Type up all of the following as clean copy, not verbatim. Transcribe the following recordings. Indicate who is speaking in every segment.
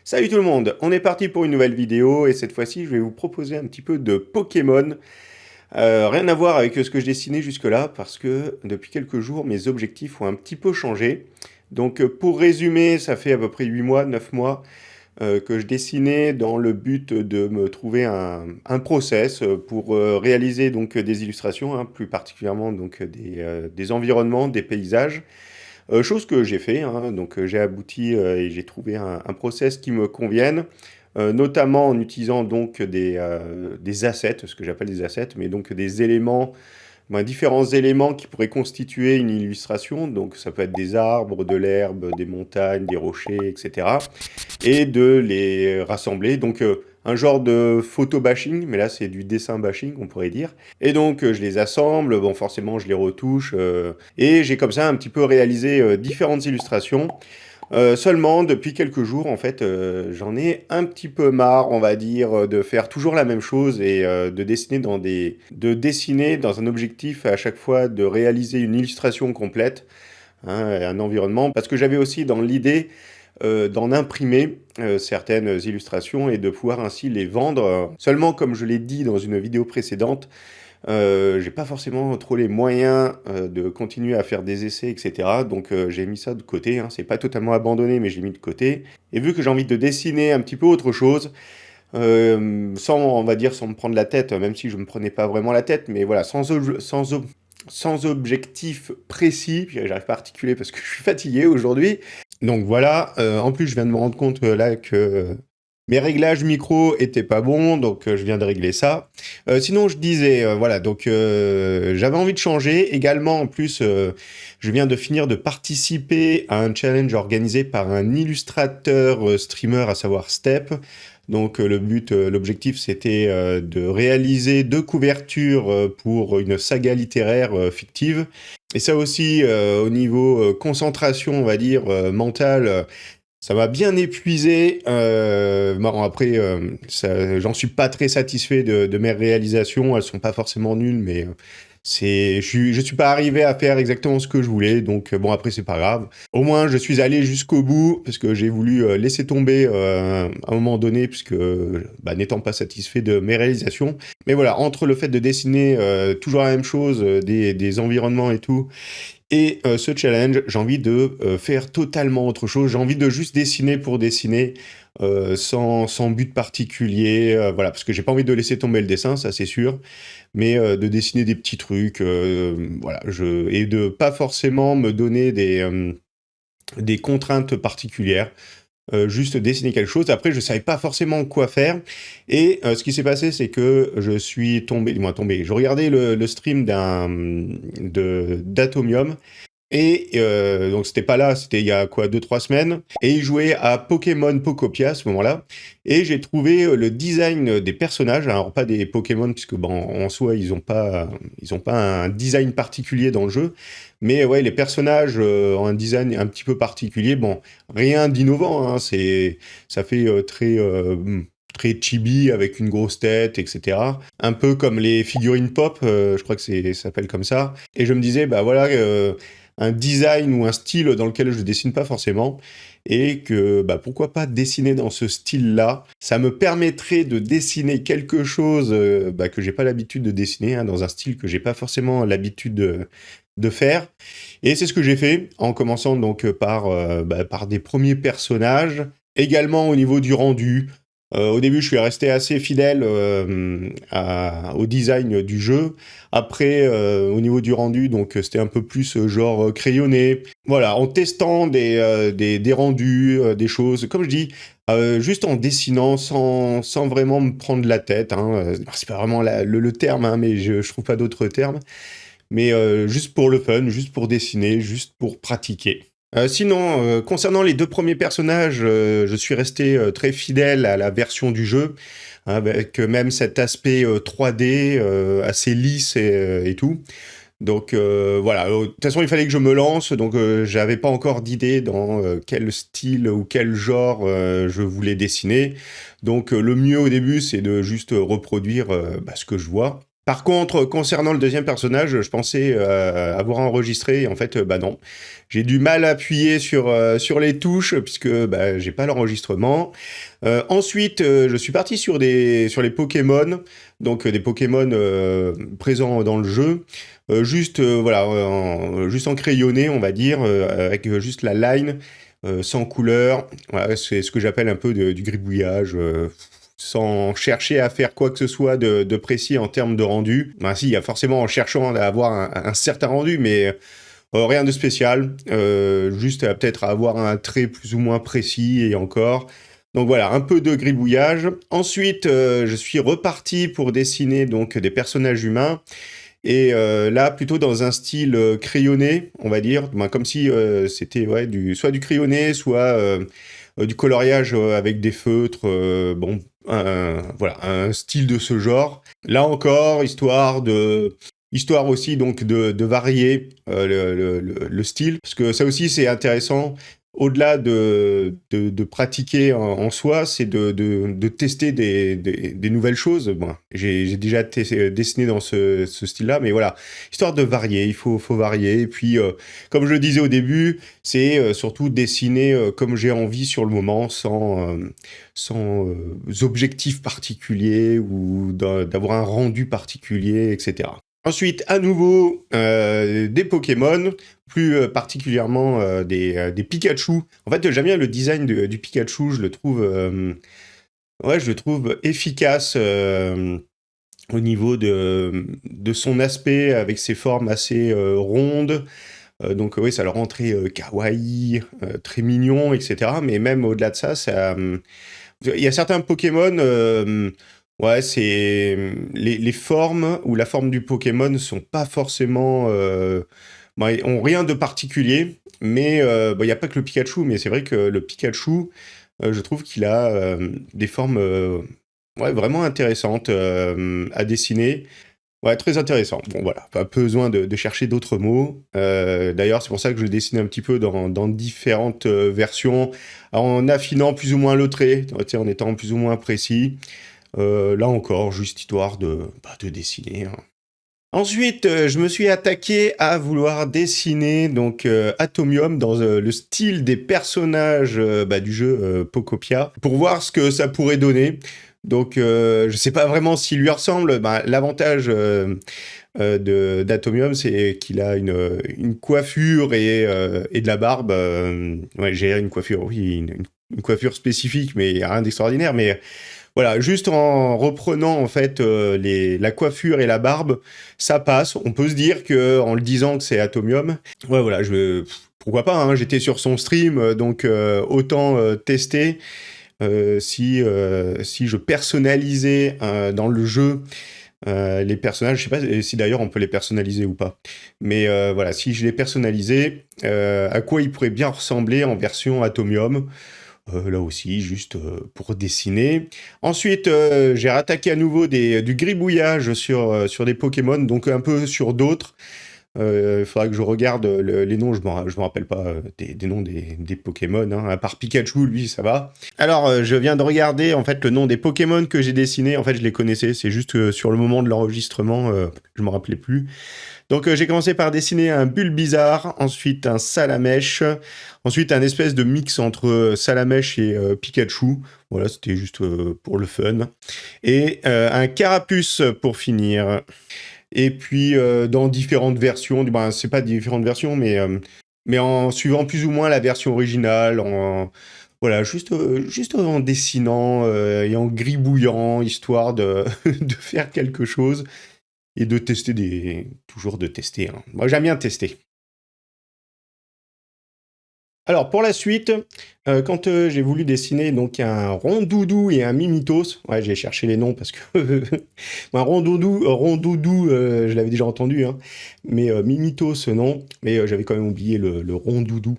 Speaker 1: Salut tout le monde, on est parti pour une nouvelle vidéo et cette fois-ci je vais vous proposer un petit peu de Pokémon. Rien à voir avec ce que je dessinais jusque-là parce que depuis quelques jours mes objectifs ont un petit peu changé. Donc pour résumer, ça fait à peu près 8 mois, 9 mois que je dessinais dans le but de me trouver un process pour réaliser donc des illustrations, hein, plus particulièrement donc des environnements, des paysages. Chose que j'ai fait, hein, donc j'ai abouti et j'ai trouvé un process qui me convienne, notamment en utilisant donc des assets, ce que j'appelle des assets, mais donc des éléments, ben, différents éléments qui pourraient constituer une illustration. Donc ça peut être des arbres, de l'herbe, des montagnes, des rochers, etc. Et de les rassembler. Donc un genre de photo bashing, mais là c'est du dessin bashing, on pourrait dire. Et donc je les assemble, bon forcément je les retouche, et j'ai comme ça un petit peu réalisé différentes illustrations. Seulement, depuis quelques jours, en fait, j'en ai un petit peu marre, on va dire, de faire toujours la même chose et de dessiner dans un objectif à chaque fois de réaliser une illustration complète, hein, un environnement, parce que j'avais aussi dans l'idée d'en imprimer certaines illustrations et de pouvoir ainsi les vendre. Seulement, comme je l'ai dit dans une vidéo précédente, j'ai pas forcément trop les moyens de continuer à faire des essais, etc. Donc j'ai mis ça de côté, hein. C'est pas totalement abandonné, mais j'ai mis de côté. Et vu que j'ai envie de dessiner un petit peu autre chose, sans, on va dire, sans me prendre la tête, même si je me prenais pas vraiment la tête, mais voilà, sans objectif précis, puis j'arrive pas à articuler parce que je suis fatigué aujourd'hui. Donc voilà, en plus je viens de me rendre compte là que mes réglages micro étaient pas bons, donc je viens de régler ça. Sinon je disais, voilà, donc j'avais envie de changer. Également, en plus, je viens de finir de participer à un challenge organisé par un illustrateur streamer, à savoir Step. Donc l'objectif c'était de réaliser 2 couvertures pour une saga littéraire fictive. Et ça aussi, au niveau concentration, on va dire, mentale, ça m'a bien épuisé. Bon, après, j'en suis pas très satisfait de mes réalisations. Elles sont pas forcément nulles, mais je suis pas arrivé à faire exactement ce que je voulais. Donc bon, après c'est pas grave. Au moins, je suis allé jusqu'au bout parce que j'ai voulu laisser tomber à un moment donné, puisque bah, n'étant pas satisfait de mes réalisations. Mais voilà, entre le fait de dessiner toujours la même chose, des environnements et tout, et ce challenge, j'ai envie de faire totalement autre chose. J'ai envie de juste dessiner pour dessiner, sans but particulier. Voilà, parce que j'ai pas envie de laisser tomber le dessin, ça c'est sûr. Mais de dessiner des petits trucs, voilà, et de pas forcément me donner des contraintes particulières. Juste dessiner quelque chose. Après, je savais pas forcément quoi faire. Et ce qui s'est passé, c'est que je suis tombé, je regardais le stream d'Atomium. Et donc c'était pas là, c'était il y a quoi, 2 3 semaines. Et il jouait à Pokémon Pocopia à ce moment-là. Et j'ai trouvé le design des personnages, alors pas des Pokémon, puisque bon, en soi ils ont pas un design particulier dans le jeu. Mais ouais, les personnages ont un design un petit peu particulier. Bon, rien d'innovant, hein, ça fait très chibi avec une grosse tête, etc. Un peu comme les figurines pop, je crois que ça s'appelle comme ça. Et je me disais, bah voilà, un design ou un style dans lequel je dessine pas forcément, et que bah, pourquoi pas dessiner dans ce style-là. Ça me permettrait de dessiner quelque chose bah, que j'ai pas l'habitude de dessiner, hein, dans un style que j'ai pas forcément l'habitude de faire. Et c'est ce que j'ai fait, en commençant donc par des premiers personnages, également au niveau du rendu. Au début, je suis resté assez fidèle au design du jeu. Après, au niveau du rendu, donc c'était un peu plus genre crayonné. Voilà, en testant des rendus, des choses, comme je dis, juste en dessinant sans vraiment me prendre la tête, hein. C'est pas vraiment le terme, hein, mais je trouve pas d'autres termes. Mais juste pour le fun, juste pour dessiner, juste pour pratiquer. Sinon, concernant les 2 premiers personnages, je suis resté très fidèle à la version du jeu, hein, avec même cet aspect 3D assez lisse et tout. Donc voilà, de toute façon il fallait que je me lance, donc j'avais pas encore d'idée dans quel style ou quel genre je voulais dessiner. Donc le mieux au début c'est de juste reproduire bah, ce que je vois. Par contre, concernant le deuxième personnage, je pensais avoir enregistré, et en fait, bah non. J'ai du mal à appuyer sur les touches, puisque bah, j'ai pas l'enregistrement. Ensuite, je suis parti sur les Pokémon, donc des Pokémon présents dans le jeu. Voilà, juste en crayonné, on va dire, avec juste la line, sans couleur. Voilà, c'est ce que j'appelle un peu du gribouillage. Sans chercher à faire quoi que ce soit de précis en termes de rendu. Ben si, il y a forcément en cherchant à avoir un certain rendu, mais rien de spécial. Juste peut-être à avoir un trait plus ou moins précis et encore. Donc voilà, un peu de gribouillage. Ensuite, je suis reparti pour dessiner donc des personnages humains. Et là, plutôt dans un style crayonné, on va dire, ben, comme si c'était ouais, soit du crayonné, soit du coloriage avec des feutres, bon, voilà, un style de ce genre. Là encore, histoire aussi donc de varier le style, parce que ça aussi c'est intéressant. Au-delà de pratiquer en soi, c'est de tester des nouvelles choses. Bon, j'ai déjà dessiné dans ce style-là, mais voilà, histoire de varier, faut varier. Et puis, comme je le disais au début, c'est surtout dessiner comme j'ai envie sur le moment, sans objectifs particuliers ou d'avoir un rendu particulier, etc. Ensuite, à nouveau, des Pokémon, plus particulièrement des Pikachu. En fait, j'aime bien le design du Pikachu, je le trouve efficace au niveau de son aspect, avec ses formes assez rondes. Donc oui, ça le rend très kawaii, très mignon, etc. Mais même au-delà de ça, il y a certains Pokémon, ouais, les formes ou la forme du Pokémon ne sont pas forcément, bah, ont rien de particulier. Mais bah, il n'y a pas que le Pikachu, mais c'est vrai que le Pikachu, je trouve qu'il a des formes ouais, vraiment intéressantes à dessiner. Ouais, très intéressant. Bon, voilà, pas besoin de chercher d'autres mots. D'ailleurs, c'est pour ça que je le dessine un petit peu dans différentes versions, en affinant plus ou moins le trait, tu sais, en étant plus ou moins précis. Là encore, juste histoire de dessiner, hein. Ensuite, je me suis attaqué à vouloir dessiner donc Atomium dans le style des personnages bah, du jeu Pocopia, pour voir ce que ça pourrait donner. Donc, je sais pas vraiment s'il lui ressemble. Bah, l'avantage d'Atomium, c'est qu'il a une coiffure et de la barbe. Ouais, j'ai une coiffure, oui, une coiffure spécifique, mais rien d'extraordinaire. Mais voilà, juste en reprenant en fait la coiffure et la barbe, ça passe. On peut se dire que en le disant que c'est Atomium, ouais voilà, pourquoi pas, hein, j'étais sur son stream, donc autant tester si je personnalisais dans le jeu les personnages. Je sais pas si d'ailleurs on peut les personnaliser ou pas, mais voilà, si je les personnalisais, à quoi ils pourraient bien ressembler en version Atomium. Là aussi, juste pour dessiner. Ensuite, j'ai rattaqué à nouveau du gribouillage sur des Pokémon, donc un peu sur d'autres. Il faudra que je regarde les noms, je me rappelle pas des noms des Pokémon, hein. À part Pikachu, lui, ça va. Alors, je viens de regarder en fait le nom des Pokémon que j'ai dessinés. En fait, je les connaissais, c'est juste que sur le moment de l'enregistrement, je me rappelais plus. Donc j'ai commencé par dessiner un Bulbizarre, ensuite un Salamèche, ensuite un espèce de mix entre Salamèche et Pikachu. Voilà, c'était juste pour le fun. Et un Carapuce pour finir. Et puis dans différentes versions, ben, c'est pas différentes versions, mais en suivant plus ou moins la version originale, voilà, juste en dessinant et en gribouillant, histoire de faire quelque chose. Et de tester toujours de tester, hein. Moi, j'aime bien tester. Alors, pour la suite, quand j'ai voulu dessiner donc un rondoudou et un mimitos, ouais, j'ai cherché les noms parce que un rondoudou, je l'avais déjà entendu, hein, mais mimitos, non, mais j'avais quand même oublié le rondoudou.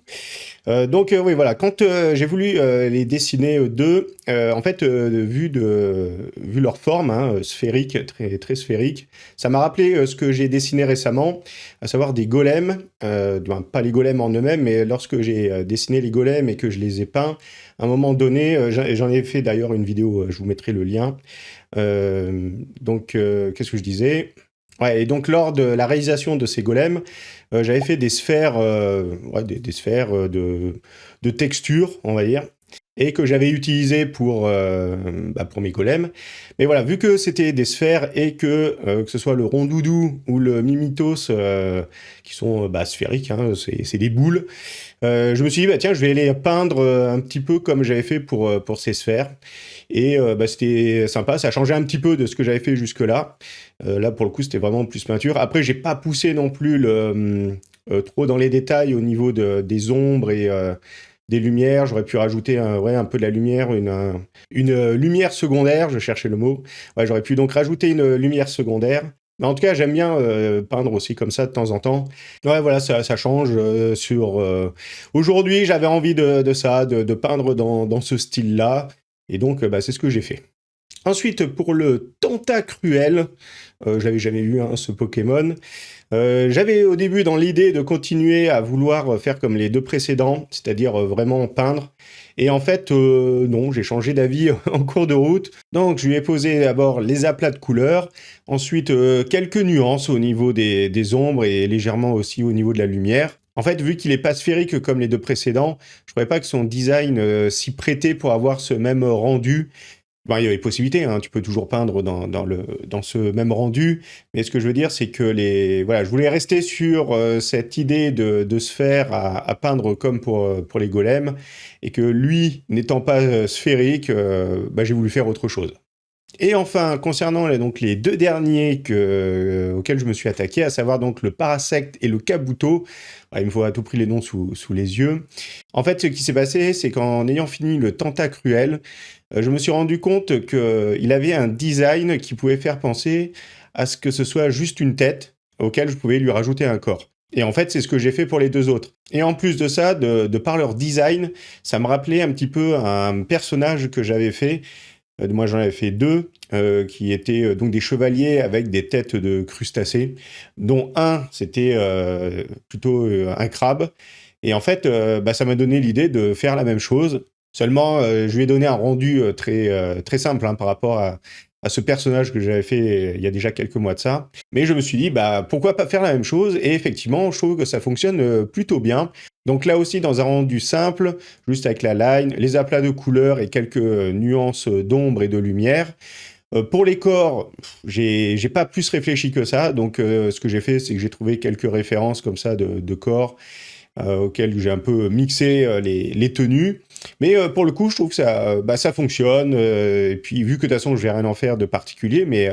Speaker 1: Oui, voilà, quand j'ai voulu les dessiner deux, en fait, vu leur forme, hein, sphérique, très, très sphérique, ça m'a rappelé ce que j'ai dessiné récemment, à savoir des golems, ben, pas les golems en eux-mêmes, mais lorsque j'ai dessiné les golems et que je les ai peints, à un moment donné, j'en ai fait d'ailleurs une vidéo, je vous mettrai le lien. Qu'est-ce que je disais? Ouais, et donc lors de la réalisation de ces golems, j'avais fait des sphères, ouais, des sphères de texture, on va dire, et que j'avais utilisées pour mes golems. Mais voilà, vu que c'était des sphères et que ce soit le rondoudou ou le mimitos, qui sont bah, sphériques, hein, c'est des boules, je me suis dit, bah, tiens, je vais les peindre un petit peu comme j'avais fait pour ces sphères. Et bah, c'était sympa, ça changeait un petit peu de ce que j'avais fait jusque-là. Là, pour le coup, c'était vraiment plus peinture. Après, j'ai pas poussé non plus trop dans les détails au niveau des ombres et des lumières. J'aurais pu rajouter ouais, un peu de la lumière, une lumière secondaire, je cherchais le mot. Ouais, j'aurais pu donc rajouter une lumière secondaire. Mais en tout cas, j'aime bien peindre aussi comme ça de temps en temps. Ouais, voilà, ça change Aujourd'hui, j'avais envie de ça, de peindre dans ce style-là. Et donc, bah, c'est ce que j'ai fait. Ensuite, pour le Tentacruel, je l'avais jamais vu, hein, ce Pokémon. J'avais au début dans l'idée de continuer à vouloir faire comme les deux précédents, c'est-à-dire vraiment peindre. Et en fait, non, j'ai changé d'avis en cours de route. Donc, je lui ai posé d'abord les aplats de couleurs, ensuite quelques nuances au niveau des ombres et légèrement aussi au niveau de la lumière. En fait, vu qu'il n'est pas sphérique comme les deux précédents, je ne trouvais pas que son design s'y prêtait pour avoir ce même rendu. Bon, il y avait possibilité, hein, tu peux toujours peindre dans ce même rendu, mais ce que je veux dire, c'est que voilà, je voulais rester sur cette idée de sphère à peindre comme pour les golems, et que lui, n'étant pas sphérique, bah, j'ai voulu faire autre chose. Et enfin, concernant donc, les deux derniers auxquels je me suis attaqué, à savoir donc le Parasect et le Kabuto, il me faut à tout prix les noms sous les yeux. En fait, ce qui s'est passé, c'est qu'en ayant fini le Tentacruel, je me suis rendu compte qu'il avait un design qui pouvait faire penser à ce que ce soit juste une tête auquel je pouvais lui rajouter un corps. Et en fait, c'est ce que j'ai fait pour les deux autres. Et en plus de ça, de par leur design, ça me rappelait un petit peu un personnage que j'avais fait. Moi, j'en avais fait deux, qui étaient donc des chevaliers avec des têtes de crustacés, dont un, c'était plutôt un crabe. Et en fait, bah, ça m'a donné l'idée de faire la même chose. Seulement, je lui ai donné un rendu très simple, hein, par rapport à ce personnage que j'avais fait il y a déjà quelques mois de ça. Mais je me suis dit, bah, pourquoi pas faire la même chose? Et effectivement, je trouve que ça fonctionne plutôt bien. Donc là aussi, dans un rendu simple, juste avec la line, les aplats de couleurs et quelques nuances d'ombre et de lumière. Pour les corps, j'ai pas plus réfléchi que ça. Donc ce que j'ai fait, c'est que j'ai trouvé quelques références comme ça de corps auxquels j'ai un peu mixé les tenues. Mais pour le coup, je trouve que ça fonctionne. Et puis, vu que de toute façon, je vais rien en faire de particulier, mais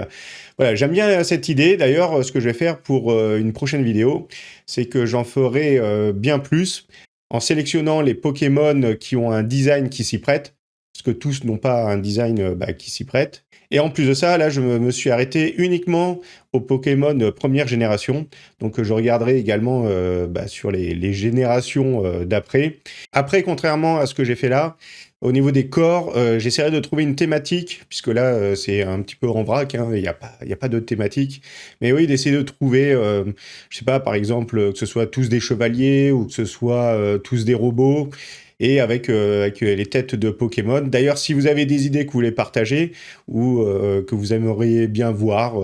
Speaker 1: voilà, j'aime bien cette idée. D'ailleurs, ce que je vais faire pour une prochaine vidéo, c'est que j'en ferai bien plus en sélectionnant les Pokémon qui ont un design qui s'y prête, parce que tous n'ont pas un design bah, qui s'y prête. Et en plus de ça, là, je me suis arrêté uniquement aux Pokémon première génération. Donc, je regarderai également bah, sur les générations d'après. Après, contrairement à ce que j'ai fait là, au niveau des corps, j'essaierai de trouver une thématique, puisque là, c'est un petit peu en vrac, hein, il y a pas de thématique. Mais oui, d'essayer de trouver, je sais pas, par exemple, que ce soit tous des chevaliers ou que ce soit tous des robots, et avec les têtes de Pokémon. D'ailleurs, si vous avez des idées que vous voulez partager, ou que vous aimeriez bien voir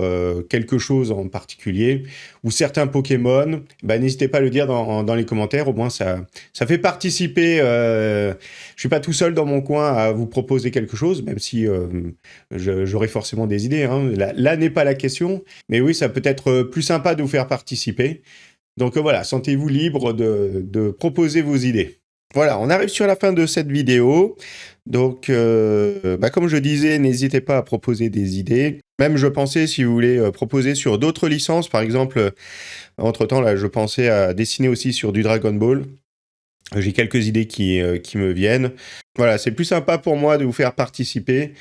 Speaker 1: quelque chose en particulier, ou certains Pokémon, bah, n'hésitez pas à le dire dans les commentaires, au moins ça fait participer. Je suis pas tout seul dans mon coin à vous proposer quelque chose, même si j'aurai forcément des idées, hein. Là n'est pas la question, mais oui, ça peut être plus sympa de vous faire participer. Donc voilà, sentez-vous libre de proposer vos idées. Voilà, on arrive sur la fin de cette vidéo. Donc, bah, comme je disais, n'hésitez pas à proposer des idées. Même, je pensais, si vous voulez, proposer sur d'autres licences. Par exemple, entre-temps, là, je pensais à dessiner aussi sur du Dragon Ball. J'ai quelques idées qui me viennent. Voilà, c'est plus sympa pour moi de vous faire participer.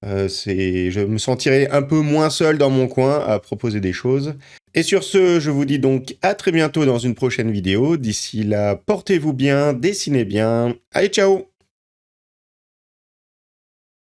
Speaker 1: Je me sentirais un peu moins seul dans mon coin à proposer des choses. Et sur ce, je vous dis donc à très bientôt dans une prochaine vidéo. D'ici là, portez-vous bien, dessinez bien. Allez, ciao!